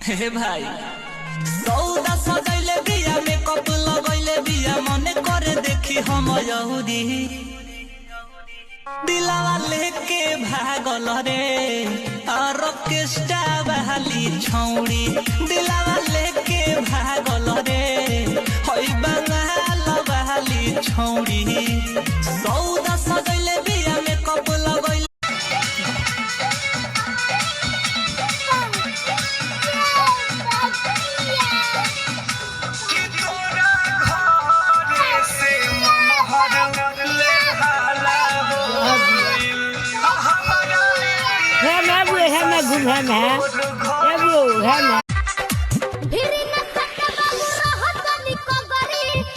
हे भाई सौदा सजैले बिया मेकअप लगैले बिया मने करे देखी हम यहूदी दिलावा लेके भागल रे ऑर्केस्ट्रा बहाली छौड़ी दिलावा लेके भागल रे होई बंगाल बहाली छौड़ी सौदा सजैले बिया मेकअप लगैले है ना।